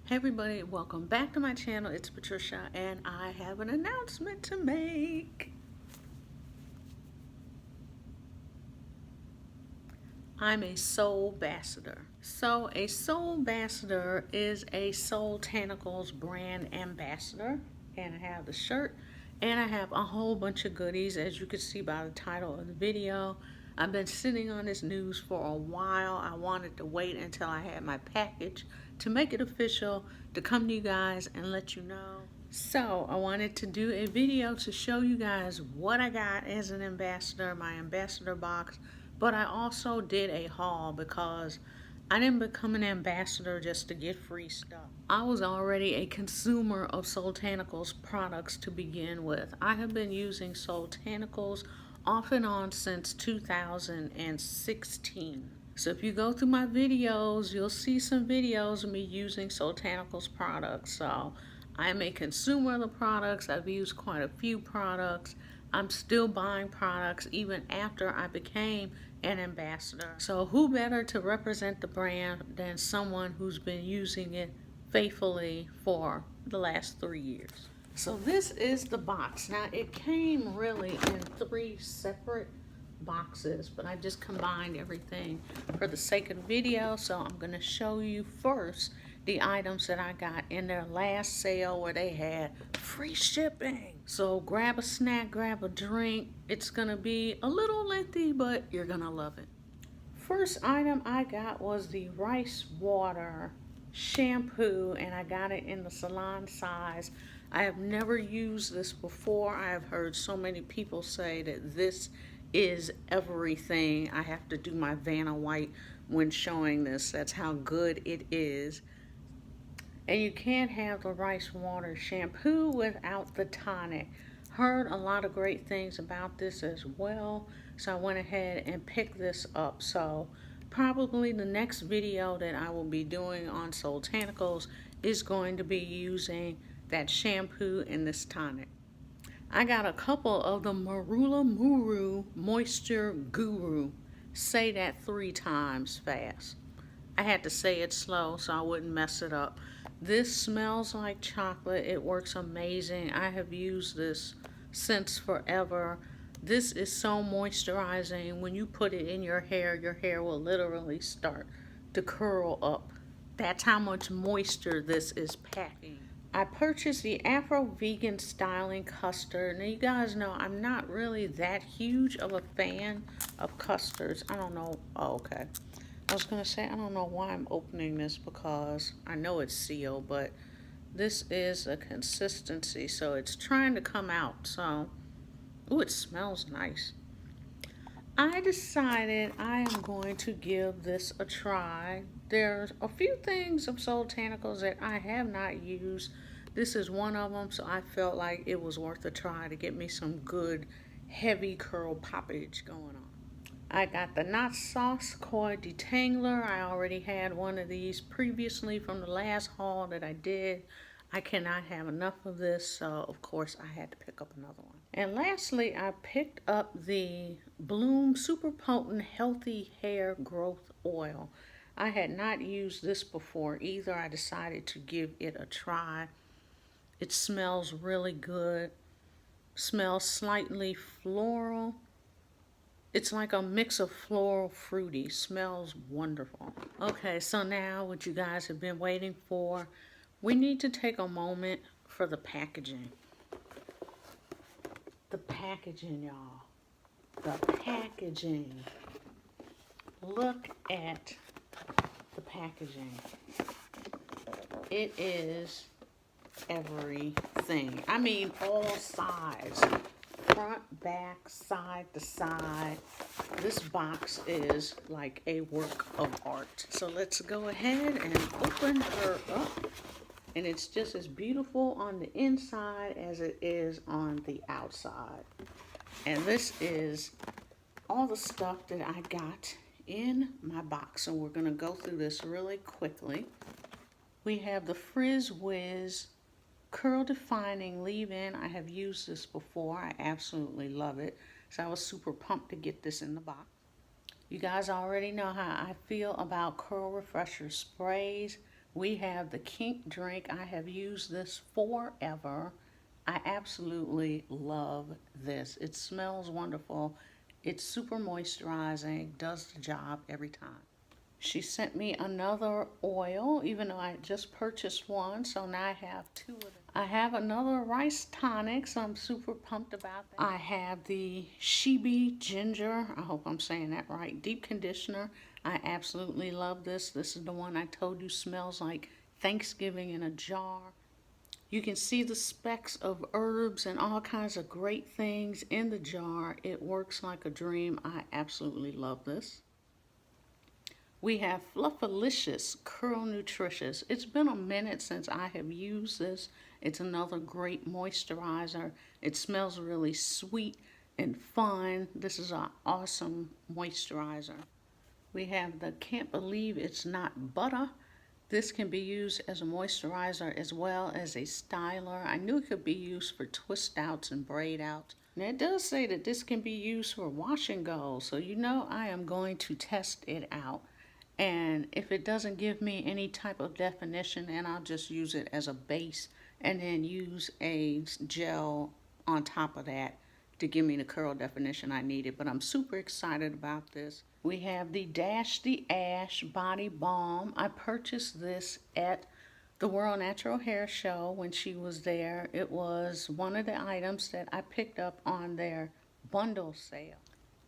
Hey everybody, welcome back to my channel. It's Patricia and I have an announcement to make. I'm a soul ambassador. So a soul ambassador is a Soultanicals brand ambassador, and I have the shirt and I have a whole bunch of goodies, as you can see by the title of the video. I've been sitting on this news for a while. I wanted to wait until I had my package to make it official, to come to you guys and let you know. So I wanted to do a video to show you guys what I got as an ambassador, my ambassador box, but I also did a haul because I didn't become an ambassador just to get free stuff. I was already a consumer of Soultanicals products to begin with. I have been using Soultanicals off and on since 2016. So if you go through my videos, you'll see some videos of me using Soultanicals products. So I'm a consumer of the products. I've used quite a few products. I'm still buying products even after I became an ambassador. So who better to represent the brand than someone who's been using it faithfully for the last 3 years. So this is the box. Now it came really in 3 separate boxes, but I just combined everything for the sake of the video. So I'm going to show you first the items that I got in their last sale where they had free shipping. So grab a snack, grab a drink. It's going to be a little lengthy, but you're going to love it. First item I got was the rice water shampoo, and I got it in the salon size. I have never used this before. I have heard so many people say that this is everything. I have to do my Vanna White when showing this. That's how good it is. And you can't have the rice water shampoo without the tonic. Heard a lot of great things about this as well, so I went ahead and picked this up. So probably the next video that I will be doing on Soultanicals is going to be using that shampoo and this tonic. I got a couple of the Morula Muru Moisture Guru. Say that 3 times fast. I had to say it slow so I wouldn't mess it up. This smells like chocolate. It works amazing. I have used this since forever. This is so moisturizing. When you put it in your hair will literally start to curl up. That's how much moisture this is packing. I purchased the Afro vegan styling custard. Now you guys know I'm not really that huge of a fan of custards. I don't know. Oh, okay. I was going to say, I don't know why I'm opening this because I know it's sealed, but this is a consistency, so it's trying to come out. So, ooh, it smells nice. I decided I am going to give this a try. There's a few things of Soultanicals that I have not used. This is one of them, so I felt like it was worth a try to get me some good heavy curl poppage going on. I got the Not Sauce Coil Detangler. I already had one of these previously from the last haul that I did. I cannot have enough of this, so of course I had to pick up another one. And lastly, I picked up the Bloom Super Potent Healthy Hair Growth Oil. I had not used this before either. I decided to give it a try. It smells really good. Smells slightly floral. It's like a mix of floral fruity. Smells wonderful. Okay, so now what you guys have been waiting for, we need to take a moment for the packaging. The packaging, y'all. The packaging. Look at the packaging. It is everything. I mean, all sides. Front, back, side to side. This box is like a work of art. So let's go ahead and open her up. And it's just as beautiful on the inside as it is on the outside. And this is all the stuff that I got in my box. And we're going to go through this really quickly. We have the Frizz Whiz Curl Defining Leave-In. I have used this before. I absolutely love it. So I was super pumped to get this in the box. You guys already know how I feel about Curl Refresher sprays. We have the Kink Drink. I have used this forever. I absolutely love this. It smells wonderful. It's super moisturizing, does the job every time. She sent me another oil, even though I just purchased one, so now I have two of them. I have another rice tonic, so I'm super pumped about that. I have the Shibi Ginger, I hope I'm saying that right, deep conditioner. I absolutely love this. This is the one I told you smells like Thanksgiving in a jar. You can see the specks of herbs and all kinds of great things in the jar. It works like a dream. I absolutely love this. We have Fluffalicious Curl Nutritious. It's been a minute since I have used this. It's another great moisturizer. It smells really sweet and fun. This is an awesome moisturizer. We have the Can't Believe It's Not Butter. This can be used as a moisturizer as well as a styler. I knew it could be used for twist outs and braid outs. Now it does say that this can be used for wash and go, so you know I am going to test it out. And if it doesn't give me any type of definition, then I'll just use it as a base and then use a gel on top of that to give me the curl definition I needed. But I'm super excited about this. We have the the Ash Body Balm. I purchased this at the World Natural Hair Show when she was there. It was one of the items that I picked up on their bundle sale.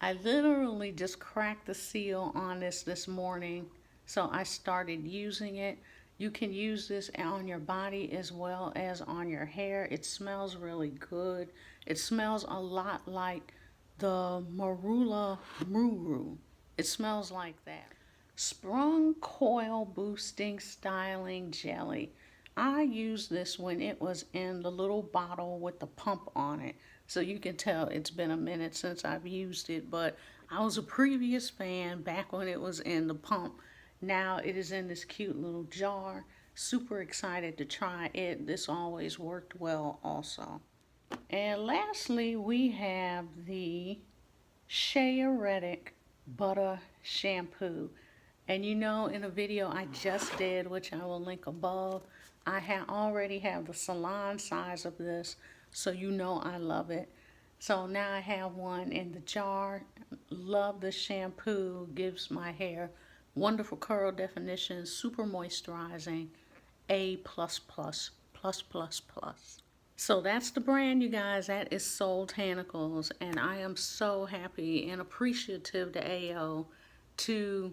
I literally just cracked the seal on this morning, so I started using it. You can use this on your body as well as on your hair. It smells really good. It smells a lot like the Morula Muru. It smells like that. Sprung Coil Boosting Styling Jelly. I used this when it was in the little bottle with the pump on it. So you can tell it's been a minute since I've used it, but I was a previous fan back when it was in the pump. Now it is in this cute little jar. Super excited to try it. This always worked well also. And lastly, we have the Etic Butter Shampoo. And you know, in a video I just did, which I will link above, I already have the salon size of this, so you know I love it. So now I have one in the jar. Love the shampoo. Gives my hair wonderful curl definition, super moisturizing, A++++++. So that's the brand, you guys. That is Soultanicals, and I am so happy and appreciative to AO to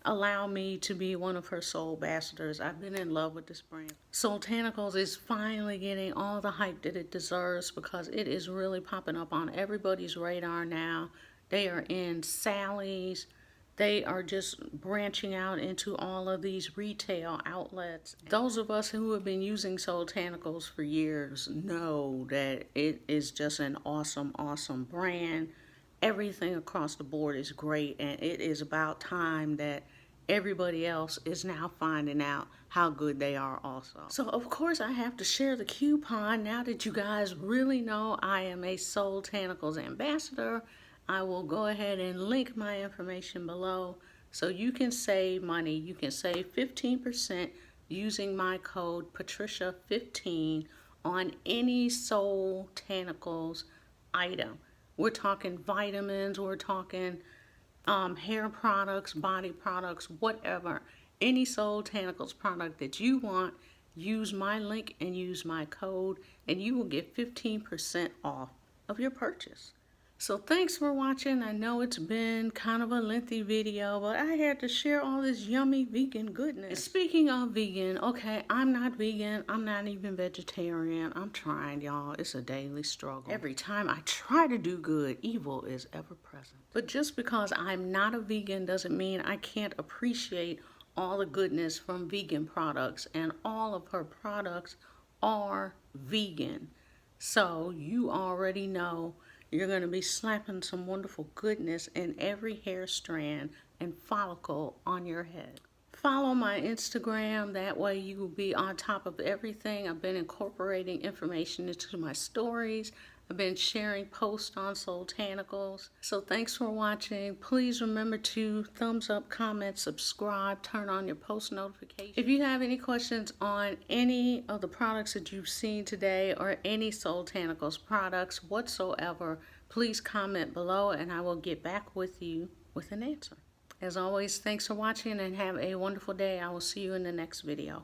allow me to be one of her soul ambassadors. I've been in love with this brand. Soultanicals is finally getting all the hype that it deserves because it is really popping up on everybody's radar now. They are in Sally's. They are just branching out into all of these retail outlets. Those of us who have been using Soultanicals for years know that it is just an awesome, awesome brand. Everything across the board is great, and it is about time that everybody else is now finding out how good they are also. So of course I have to share the coupon. Now that you guys really know I am a Soultanicals ambassador, I will go ahead and link my information below so you can save money. You can save 15% using my code Patricia15 on any Soultanicals item. We're talking vitamins, we're talking hair products, body products, whatever. Any Soultanicals product that you want, use my link and use my code, and you will get 15% off of your purchase. So thanks for watching. I know it's been kind of a lengthy video, but I had to share all this yummy vegan goodness. And speaking of vegan, okay, I'm not vegan. I'm not even vegetarian. I'm trying, y'all. It's a daily struggle. Every time I try to do good, evil is ever present. But just because I'm not a vegan doesn't mean I can't appreciate all the goodness from vegan products, and all of her products are vegan. So you already know you're going to be slapping some wonderful goodness in every hair strand and follicle on your head. Follow my Instagram, that way you will be on top of everything. I've been incorporating information into my stories. I've been sharing posts on Soultanicals. So thanks for watching. Please remember to thumbs up, comment, subscribe, turn on your post notifications. If you have any questions on any of the products that you've seen today or any Soultanicals products whatsoever, please comment below and I will get back with you with an answer. As always, thanks for watching and have a wonderful day. I will see you in the next video.